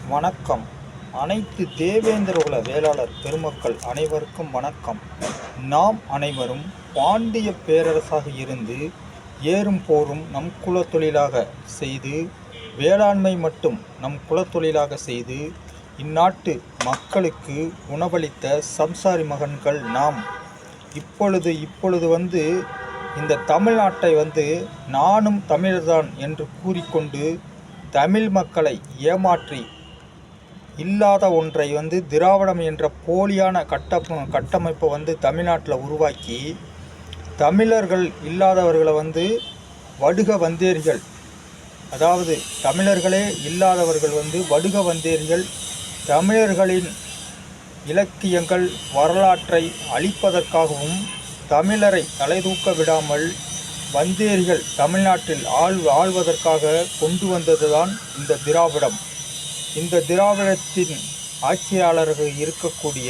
வணக்கம். அனைத்து தேவேந்திரகுல வேளாளர் பெருமக்கள் அனைவருக்கும் வணக்கம். நாம் அனைவரும் பாண்டிய பேரரசாக இருந்து ஏறும் போரும் நம் குலத்தொழிலாக செய்து, வேளாண்மை மட்டும் நம் குலத்தொழிலாக செய்து, இந்நாட்டு மக்களுக்கு உணவளித்த சம்சாரி மகன்கள் நாம். இப்பொழுது இந்த தமிழ்நாட்டை நானும் தமிழர்தான் என்று கூறிக்கொண்டு தமிழ் மக்களை ஏமாற்றி இல்லாத ஒன்றை திராவிடம் என்ற போலியான கட்டமைப்பை தமிழ்நாட்டில் உருவாக்கி, தமிழர்கள் இல்லாதவர்களை வடுக வந்தேரிகள், அதாவது தமிழர்களே இல்லாதவர்கள் வடுக வந்தேரிகள், தமிழர்களின் இலக்கியங்கள் வரலாற்றை அழிப்பதற்காகவும் தமிழரை தலைதூக்க விடாமல் வந்தேரிகள் தமிழ்நாட்டில் ஆள்வதற்காக கொண்டு வந்ததுதான் இந்த திராவிடம். இந்த திராவிடத்தின் ஆட்சியாளர்கள் இருக்கக்கூடிய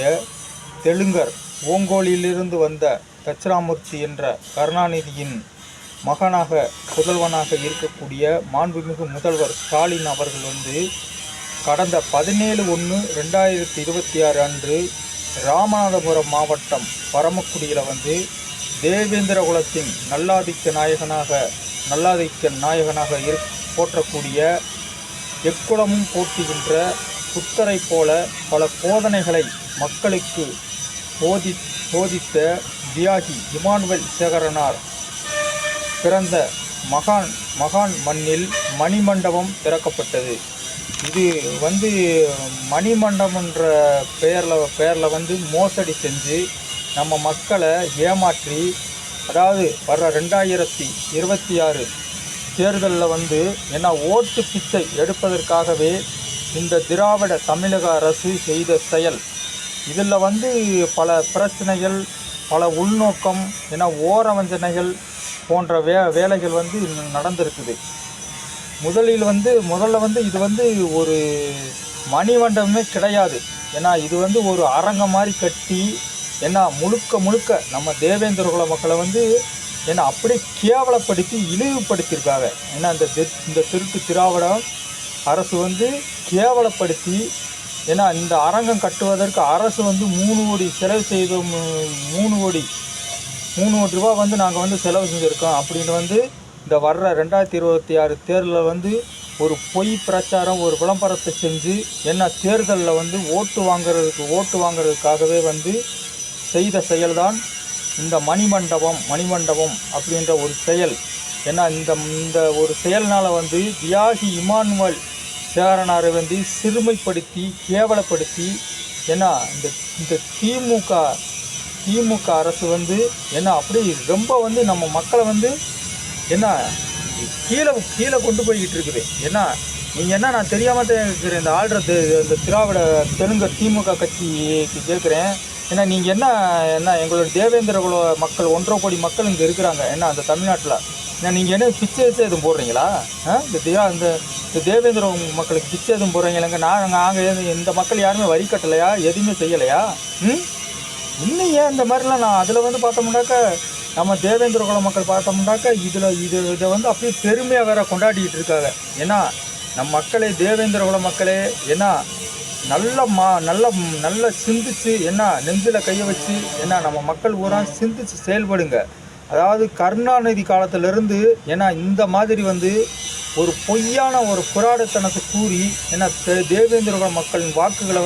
தெலுங்கர், ஓங்கோலிலிருந்து வந்த தட்சிணாமூர்த்தி என்ற கருணாநிதியின் புதல்வனாக இருக்கக்கூடிய மாண்புமிகு முதல்வர் ஸ்டாலின் அவர்கள் கடந்த 17/1/2026 அன்று ராமநாதபுரம் மாவட்டம் பரமக்குடியில் தேவேந்திர குலத்தின் நல்லாதிக்க நாயகனாக போற்றக்கூடிய எக்குலமும் போற்றுகின்ற புத்தரை போல பல போதனைகளை மக்களுக்கு போதித்த தியாகி இமானுவேல் சேகரனார் பிறந்த மகான் மண்ணில் மணிமண்டபம் திறக்கப்பட்டது. இது மணிமண்டபம் என்ற பெயரில் மோசடி செஞ்சு நம்ம மக்களை ஏமாற்றி, அதாவது வர்ற 2026 தேர்தலில் ஓட்டு பிச்சை எடுப்பதற்காகவே இந்த திராவிட தமிழக அரசு செய்த செயல். இதில் பல பிரச்சனைகள், பல உள்நோக்கம் ஓரவஞ்சனைகள் போன்ற வேலைகள் நடந்திருக்குது. முதல்ல இது ஒரு மணிமண்டபமே கிடையாது. இது ஒரு அரங்கம் மாதிரி கட்டி முழுக்க நம்ம தேவேந்திர குல மக்களை அப்படியே கேவலப்படுத்தி இழிவுபடுத்தியிருக்காங்க. இந்த திருட்டு திராவிட அரசு கேவலப்படுத்தி, இந்த அரங்கம் கட்டுவதற்கு அரசு 3 கோடி செலவு செய்தோம், 3 கோடி ரூபா நாங்கள் செலவு செஞ்சுருக்கோம் அப்படின்னு இந்த வர்ற 2026 தேர்தலில் ஒரு பொய் பிரச்சாரம், ஒரு விளம்பரத்தை செஞ்சு தேர்தலில் ஓட்டு வாங்குறதுக்காகவே செய்த செயல்தான் இந்த மணிமண்டபம் அப்படின்ற ஒரு செயல். இந்த ஒரு செயல்னால் தியாகி இமானுவேல் சேகரனாரை சிறுமைப்படுத்தி கேவலப்படுத்தி இந்த திமுக அரசு அப்படி ரொம்ப நம்ம மக்களை கீழே கொண்டு போய்கிட்டு இருக்குது. நீங்கள் நான் தெரியாமல் இருக்கிறேன். இந்த ஆள்றது இந்த திராவிட தெலுங்கர் திமுக கட்சிக்கு கேட்குறேன். நீங்கள் எங்களோட தேவேந்திர குல மக்கள் 1.5 கோடி மக்கள் இங்கே இருக்கிறாங்க. அந்த தமிழ்நாட்டில் நீங்கள் பிச்சை எதுவும் போடுறீங்களா? இந்த தேவேந்திர மக்களுக்கு பிச்சை எதுவும் போடுறீங்களா? நாங்கள் இந்த மக்கள் யாருமே வரி கட்டலையா? எதுவுமே செய்யலையா? இன்னும் ஏன் இந்த மாதிரிலாம் நான் அதில் பார்த்தோம்னாக்கா, நம்ம தேவேந்திர குல மக்கள் பார்த்தோம்னாக்கா இதை அப்படியே பெருமையாக வேற கொண்டாடிக்கிட்டு இருக்காங்க. நம்ம மக்களே, தேவேந்திர குல மக்களே நல்ல சிந்திச்சு நெஞ்சில் கையை வச்சு நம்ம மக்கள் பூரா சிந்திச்சு செயல்படுங்க. அதாவது கருணாநிதி காலத்திலிருந்து இந்த மாதிரி ஒரு பொய்யான ஒரு புராடத்தனத்தை கூறி தேவேந்திர குல மக்களின் வாக்குகளை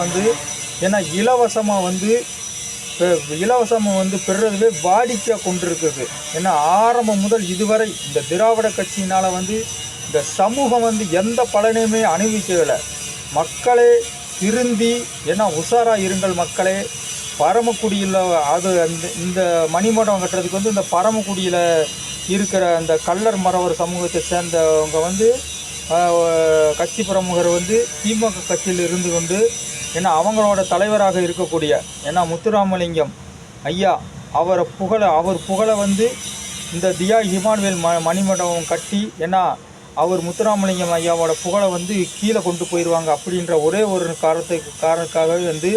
இலவசமாக பெறுறதுவே வாடிக்கையாக கொண்டிருக்குது. ஆரம்பம் முதல் இதுவரை இந்த திராவிட கட்சியினால் இந்த சமூகம் எந்த பலனையுமே அனுபவிக்கவில்லை. மக்களே திருந்தி உஷாராக இருங்கள் மக்களே. பரமக்குடியில் இந்த மணிமண்டபம் கட்டுறதுக்கு இந்த பரமக்குடியில் இருக்கிற அந்த கள்ளர் மறவர் சமூகத்தை சேர்ந்தவங்க கட்சி பிரமுகர் திமுக கட்சியில் இருந்து கொண்டு அவங்களோட தலைவராக இருக்கக்கூடிய முத்துராமலிங்கம் ஐயா அவர் புகழ இந்த தியாகி இமானுவேல் மணிமண்டபம் கட்டி அவர் முத்துராமலிங்கம் ஐயாவோட புகழை கீழே கொண்டு போயிடுவாங்க அப்படின்ற ஒரே ஒரு காரணத்துக்காகவே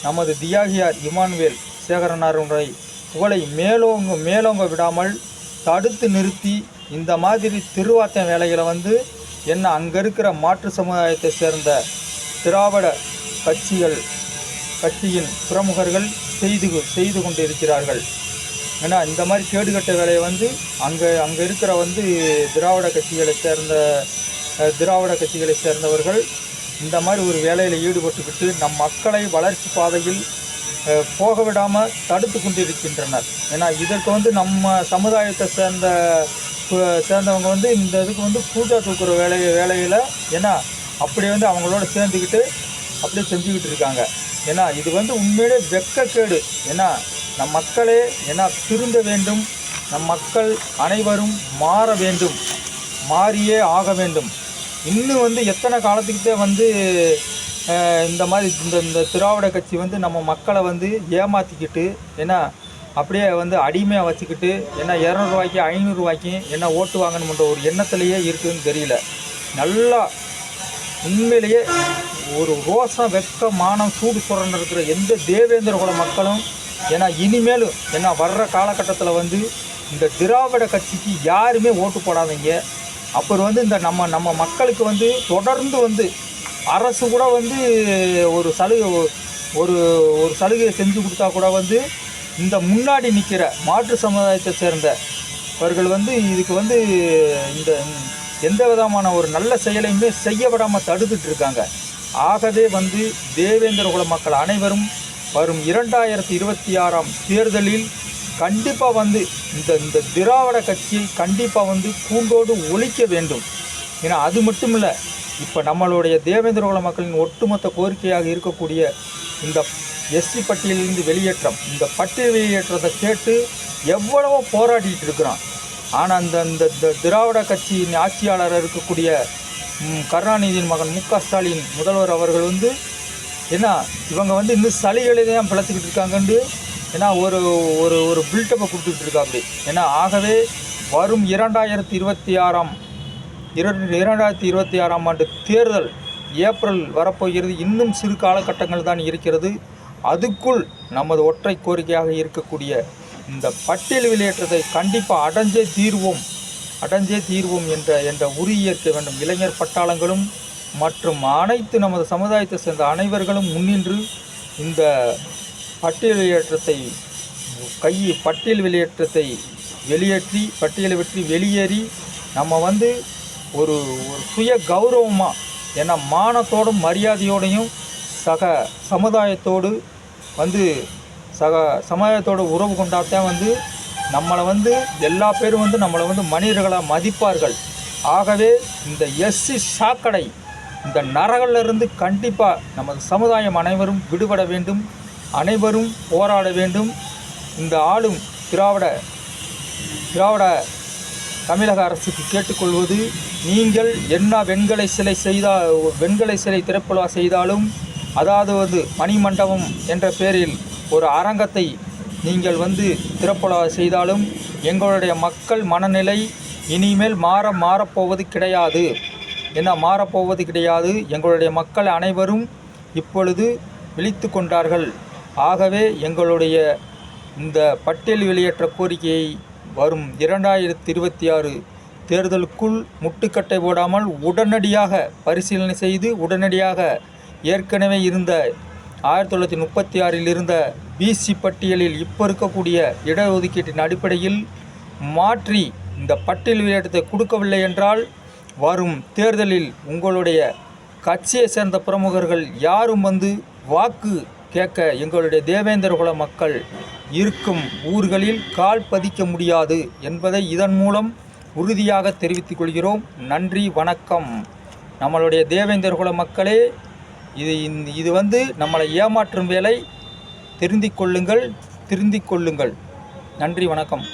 நமது தியாகியார் இமானுவேல் சேகரனாருடைய புகழை மேலோங்க விடாமல் தடுத்து நிறுத்தி இந்த மாதிரி திருவாத்தம் வேலைகளை அங்கே இருக்கிற மாற்று சமுதாயத்தை சேர்ந்த திராவிட கட்சியின் பிரமுகர்கள் செய்து கொண்டிருக்கிறார்கள். ஏன்னா இந்த மாதிரி கேடுகட்ட வேலையை வந்து அங்கே இருக்கிற வந்து திராவிட கட்சிகளை சேர்ந்தவர்கள் இந்த மாதிரி ஒரு வேலையில் ஈடுபட்டுக்கிட்டு நம் மக்களை வளர்ச்சி பாதையில் போக விடாமல் தடுத்து கொண்டிருக்கின்றனர். ஏன்னா இதற்கு வந்து நம்ம சமுதாயத்தை சேர்ந்தவங்க வந்து இந்த இதுக்கு வந்து பூஜா தூக்குற வேலையில் ஏன்னா அப்படியே வந்து அவங்களோட சேர்ந்துக்கிட்டு அப்படியே செஞ்சுக்கிட்டு இருக்காங்க. ஏன்னா இது வந்து உண்மையிலே வெட்கக்கேடு. ஏன்னா நம் மக்களே ஏன்னா திருந்த வேண்டும், நம் மக்கள் அனைவரும் மாற வேண்டும், மாறியே ஆக வேண்டும். இன்னும் வந்து எத்தனை காலத்துக்கிட்டே வந்து இந்த மாதிரி இந்த திராவிட கட்சி வந்து நம்ம மக்களை வந்து ஏமாற்றிக்கிட்டு ஏன்னா அப்படியே வந்து அடிமையாக வச்சுக்கிட்டு ஏன்னா 200 ரூபாய்க்கு 500 ரூபாய்க்கு என்ன ஓட்டு வாங்கணுன்ற ஒரு எண்ணத்துலேயே இருக்குதுன்னு தெரியல. நல்லா உண்மையிலேயே ஒரு ரோசம் வெக்க மானம் சூடு சுரண்டு இருக்கிற எந்த தேவேந்திர குல மக்களும் ஏன்னா இனிமேலும் ஏன்னா வர்ற காலகட்டத்தில் வந்து இந்த திராவிட கட்சிக்கு யாருமே ஓட்டு போடாதீங்க. அப்புறம் வந்து இந்த நம்ம மக்களுக்கு வந்து தொடர்ந்து வந்து அரசு கூட வந்து ஒரு சலுகையை செஞ்சு கொடுத்தா கூட வந்து இந்த முன்னாடி நிற்கிற மாற்று சமுதாயத்தை சேர்ந்தவர்கள் வந்து இதுக்கு வந்து இந்த எந்த விதமான ஒரு நல்ல செயலையுமே செய்ய விடாமல் தடுத்துட்டு இருக்காங்க. ஆகவே வந்து தேவேந்திர குல மக்கள் அனைவரும் வரும் 2026 தேர்தலில் கண்டிப்பாக வந்து இந்த திராவிட கட்சியை கண்டிப்பாக வந்து கூண்டோடு ஒழிக்க வேண்டும். ஏன்னா அது மட்டும் இல்லை, இப்போ நம்மளுடைய தேவேந்திர குல மக்களின் ஒட்டுமொத்த கோரிக்கையாக இருக்கக்கூடிய இந்த எஸ்சி பட்டியலிருந்து வெளியேற்றம், இந்த பட்டியல் வெளியேற்றத்தை கேட்டு எவ்வளவோ போராடிட்டு இருக்கிறோம். ஆனால் இந்த திராவிட கட்சியின் ஆட்சியாளராக இருக்கக்கூடிய கருணாநிதியின் மகன் மு.க. ஸ்டாலின் முதல்வர் அவர்கள் வந்து ஏன்னா இவங்க வந்து இன்னும் சலுகைகளை தான் பிழைச்சிக்கிட்டு இருக்காங்கன்னு ஏன்னா ஒரு பில்டப்பை கொடுத்துக்கிட்டு இருக்காப்படி. ஏன்னா ஆகவே வரும் 2026 ஆண்டு தேர்தல் ஏப்ரல் வரப்போகிறது. இன்னும் சிறு காலகட்டங்கள் தான் இருக்கிறது. அதுக்குள் நமது ஒற்றை கோரிக்கையாக இருக்கக்கூடிய இந்த பட்டியல் வெளியேற்றத்தை கண்டிப்பாக அடைஞ்சே தீர்வோம் என்ற உறுதியேற்க வேண்டும். இளைஞர் பட்டாளங்களும் மற்றும் அனைத்து நமது சமுதாயத்தை சேர்ந்த அனைவர்களும் முன்னின்று இந்த பட்டியல் வெளியேற்றத்தை பட்டியலை வெற்றி வெளியேறி நம்ம வந்து ஒரு சுய கௌரவமாக ஏன்னா மானத்தோடும் மரியாதையோடையும் சமுதாயத்தோடு உறவு கொண்டாத்தான் வந்து நம்மளை வந்து எல்லா பேரும் வந்து நம்மளை வந்து மனிதர்களாக மதிப்பார்கள். ஆகவே இந்த எஸ்சி சாக்கடை இந்த நரகிலிருந்து கண்டிப்பாக நமது சமுதாயம் அனைவரும் விடுபட வேண்டும், அனைவரும் போராட வேண்டும். இந்த ஆளும் திராவிட தமிழக அரசுக்கு கேட்டுக்கொள்வது, நீங்கள் என்ன வெண்கலை சிலை திறப்புலா செய்தாலும் அதாவது வந்து மணிமண்டபம் என்ற பெயரில் ஒரு அரங்கத்தை நீங்கள் வந்து திறப்புலா செய்தாலும் எங்களுடைய மக்கள் மனநிலை இனிமேல் மாறப்போவது கிடையாது. எங்களுடைய மக்கள் அனைவரும் இப்பொழுது விழித்து கொண்டார்கள். ஆகவே எங்களுடைய இந்த பட்டியல் வெளியேற்ற கோரிக்கையை வரும் 2026 தேர்தலுக்குள் முட்டுக்கட்டை போடாமல் உடனடியாக பரிசீலனை செய்து உடனடியாக ஏற்கனவே இருந்த 1936 இருந்த பிசி பட்டியலில் இப்போ இருக்கக்கூடிய இடஒதுக்கீட்டின் அடிப்படையில் மாற்றி இந்த பட்டியல் வெளியேற்றத்தை கொடுக்கவில்லை என்றால் வரும் தேர்தலில் உங்களுடைய கட்சியை சேர்ந்த பிரமுகர்கள் யாரும் வந்து வாக்கு கேட்க எங்களுடைய தேவேந்திர குல மக்கள் இருக்கும் ஊர்களில் கால் பதிக்க முடியாது என்பதை இதன் மூலம் உறுதியாக தெரிவித்துக் கொள்கிறோம். நன்றி, வணக்கம். நம்மளுடைய தேவேந்திர குல மக்களே, இது வந்து நம்மளை ஏமாற்றும் வேலை. திருந்திக் கொள்ளுங்கள். நன்றி, வணக்கம்.